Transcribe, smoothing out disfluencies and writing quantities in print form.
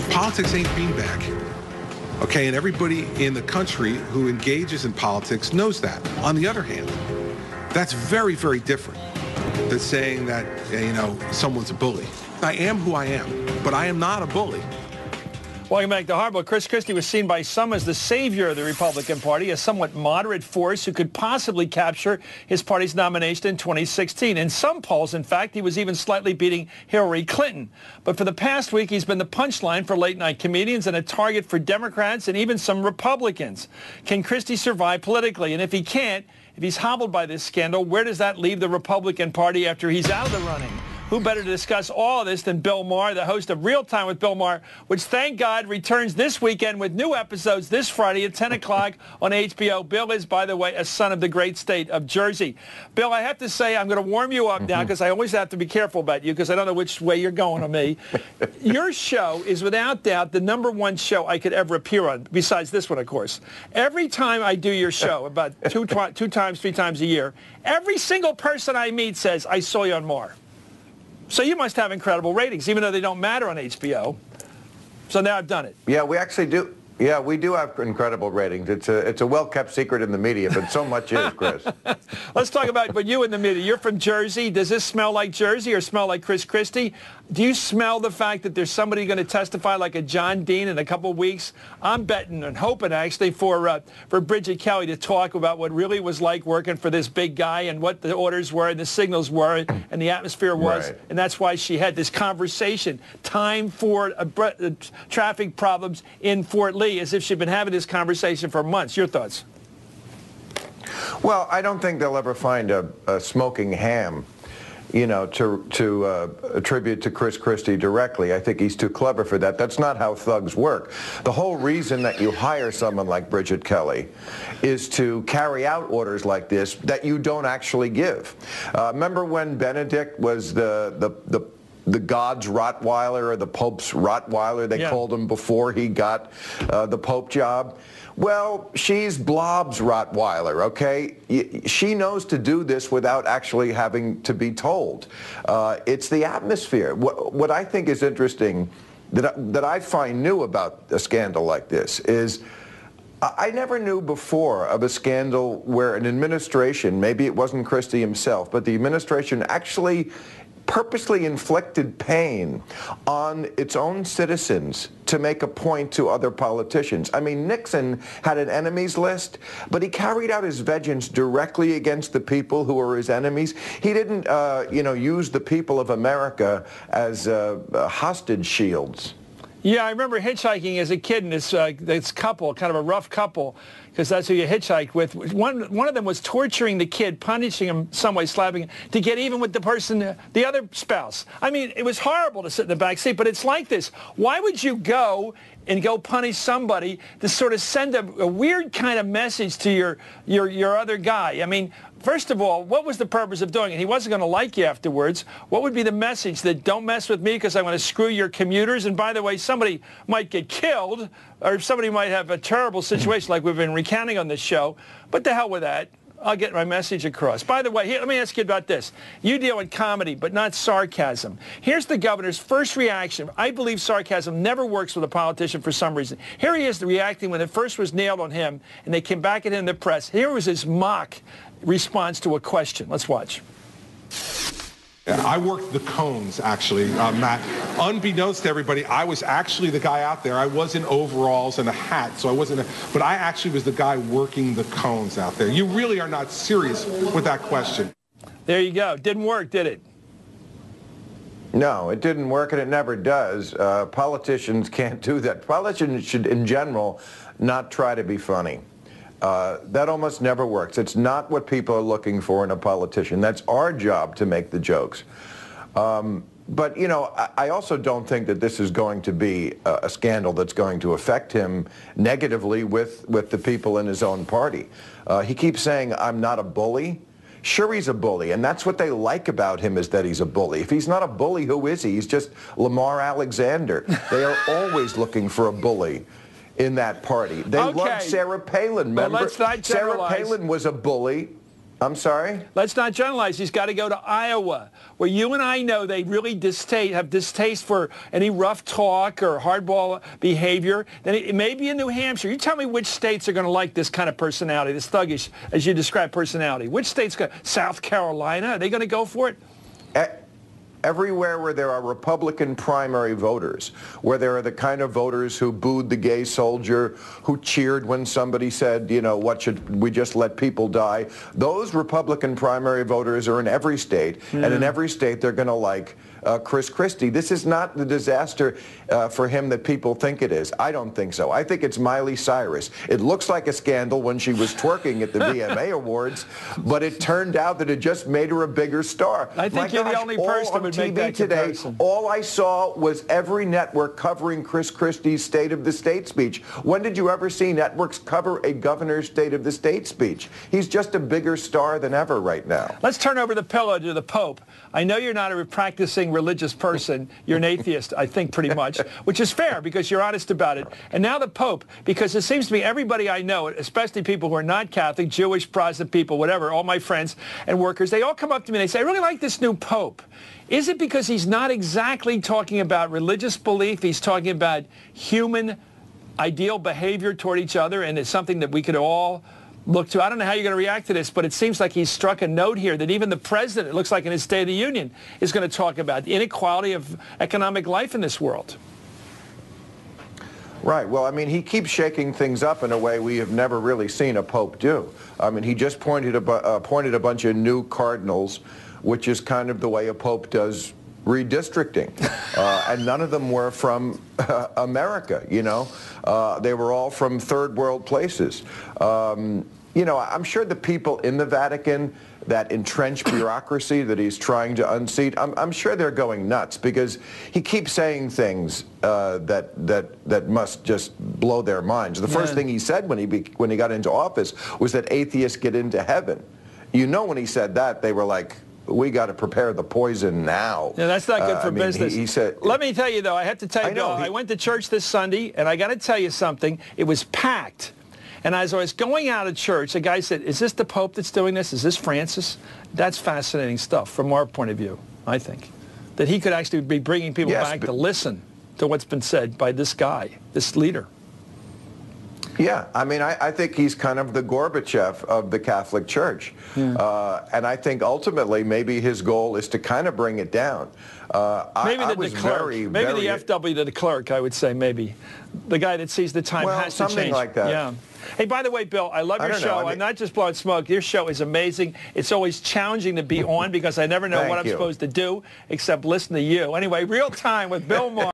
Politics ain't beanbag. Okay, and everybody in the country who engages in politics knows that. On the other hand, that's very, very different than saying that, someone's a bully. I am who I am, but I am not a bully. Welcome back to Hardball. Chris Christie was seen by some as the savior of the Republican Party, a somewhat moderate force who could possibly capture his party's nomination in 2016. In some polls, in fact, he was even slightly beating Hillary Clinton. But for the past week, he's been the punchline for late-night comedians and a target for Democrats and even some Republicans. Can Christie survive politically? And if he can't, if he's hobbled by this scandal, where does that leave the Republican Party after he's out of the running? Who better to discuss all of this than Bill Maher, the host of Real Time with Bill Maher, which, thank God, returns this weekend with new episodes this Friday at 10 o'clock on HBO. Bill is, by the way, a son of the great state of Jersey. Bill, I have to say, I'm going to warm you up now because I always have to be careful about you because I don't know which way you're going on me. Your show is, without doubt, the #1 show I could ever appear on, besides this one, of course. Every time I do your show, about two times, 3 times a year, every single person I meet says, I saw you on Maher. So you must have incredible ratings, even though they don't matter on HBO. So now I've done it. Yeah, we actually do. Yeah, we do have incredible ratings. It's a well-kept secret in the media, but so much is, Chris. Let's talk about what you in the media. You're from Jersey. Does this smell like Jersey or smell like Chris Christie? Do you smell the fact that there's somebody going to testify like a John Dean in a couple of weeks? I'm betting and hoping, actually, for Bridget Kelly to talk about what really was like working for this big guy and what the orders were and the signals were and the atmosphere was. Right. And that's why she had this conversation, time for traffic problems in Fort Lee, as if she'd been having this conversation for months. Your thoughts? Well, I don't think they'll ever find a smoking ham, to attribute to Chris Christie directly. I think he's too clever for that. That's not how thugs work. The whole reason that you hire someone like Bridget Kelly is to carry out orders like this that you don't actually give. Remember when Benedict was the God's Rottweiler or the Pope's Rottweiler, they called him before he got the Pope job? Well, she's Blob's Rottweiler, okay? She knows to do this without actually having to be told. It's the atmosphere. What I think is interesting, that I find new about a scandal like this is I never knew before of a scandal where an administration, maybe it wasn't Christie himself, but the administration actually purposely inflicted pain on its own citizens to make a point to other politicians. I mean, Nixon had an enemies list, but he carried out his vengeance directly against the people who were his enemies. He didn't, use the people of America as hostage shields. Yeah, I remember hitchhiking as a kid, and this couple, kind of a rough couple, because that's who you hitchhike with. One of them was torturing the kid, punishing him some way, slapping him, to get even with the person, the other spouse. I mean, it was horrible to sit in the back seat, but it's like this. Why would you go punish somebody to sort of send a weird kind of message to your other guy? I mean, first of all, what was the purpose of doing it? He wasn't going to like you afterwards. What would be the message? That don't mess with me because I'm going to screw your commuters? And by the way, somebody might get killed or somebody might have a terrible situation like we've been recounting on this show. But the hell with that. I'll get my message across. By the way, here, let me ask you about this. You deal with comedy, but not sarcasm. Here's the governor's first reaction. I believe sarcasm never works with a politician for some reason. Here he is reacting when it first was nailed on him, and they came back at him in the press. Here was his mock response to a question. Let's watch. I worked the cones, actually, Matt. Unbeknownst to everybody, I was actually the guy out there. I was in overalls and a hat, so I wasn't, but I actually was the guy working the cones out there. You really are not serious with that question. There you go. Didn't work, did it? No, it didn't work, and it never does. Politicians can't do that. Politicians should, in general, not try to be funny. That almost never works. It's not what people are looking for in a politician. That's our job to make the jokes. But, I also don't think that this is going to be a scandal that's going to affect him negatively with the people in his own party. He keeps saying, I'm not a bully. Sure, he's a bully, and that's what they like about him, is that he's a bully. If he's not a bully, who is he? He's just Lamar Alexander. They are always looking for a bully in that party. They loved Sarah Palin. Remember? Let's not Sarah Palin was a bully. I'm sorry? Let's not generalize. He's got to go to Iowa, where you and I know they really have distaste for any rough talk or hardball behavior. Then it may be in New Hampshire. You tell me which states are going to like this kind of personality, this thuggish, as you describe, personality. Which states? South Carolina? Are they going to go for it? Everywhere where there are Republican primary voters, where there are the kind of voters who booed the gay soldier, who cheered when somebody said, you know, what should we just let people die? Those Republican primary voters are in every state, and in every state they're going to like Chris Christie. This is not the disaster for him that people think it is. I don't think so. I think it's Miley Cyrus. It looks like a scandal when she was twerking at the VMA Awards, but it turned out that it just made her a bigger star. I think you're the only person that would make that comparison. All I saw was every network covering Chris Christie's State of the State speech. When did you ever see networks cover a governor's State of the State speech? He's just a bigger star than ever right now. Let's turn over the pillow to the Pope. I know you're not a practicing religious person. You're an atheist, I think, pretty much, which is fair because you're honest about it. And now the Pope, because it seems to me everybody I know, especially people who are not Catholic, Jewish, Protestant people, whatever, all my friends and workers, they all come up to me and they say, I really like this new Pope. Is it because he's not exactly talking about religious belief? He's talking about human ideal behavior toward each other, and it's something that we could all look to. I don't know how you're going to react to this, but it seems like he's struck a note here that even the president, it looks like in his State of the Union, is going to talk about the inequality of economic life in this world. Right. Well, I mean, he keeps shaking things up in a way we have never really seen a pope do. I mean, he just appointed a bunch of new cardinals, which is kind of the way a pope does redistricting. And none of them were from America, you know. They were all from third world places. You know, I'm sure the people in the Vatican, that entrenched bureaucracy that he's trying to unseat, I'm sure they're going nuts because he keeps saying things that must just blow their minds. The first thing he said when he got into office was that atheists get into heaven. You know, when he said that, they were like, we got to prepare the poison now. Yeah, that's not good for business. He said, let me tell you, though, I have to tell you, Bill, I went to church this Sunday, and I got to tell you something. It was packed. And as I was going out of church, a guy said, is this the Pope that's doing this? Is this Francis? That's fascinating stuff from our point of view, I think. That he could actually be bringing people back to listen to what's been said by this guy, this leader. Yeah, I mean, I think he's kind of the Gorbachev of the Catholic Church. Yeah. And I think ultimately maybe his goal is to kind of bring it down. Maybe the clerk. Maybe the FW to the clerk, I would say, maybe. The guy that sees the time has to change. Something like that. Yeah. Hey, by the way, Bill, I love your show. I mean, I'm not just blowing smoke. Your show is amazing. It's always challenging to be on because I never know what I'm supposed to do except listen to you. Anyway, Real Time with Bill Maher.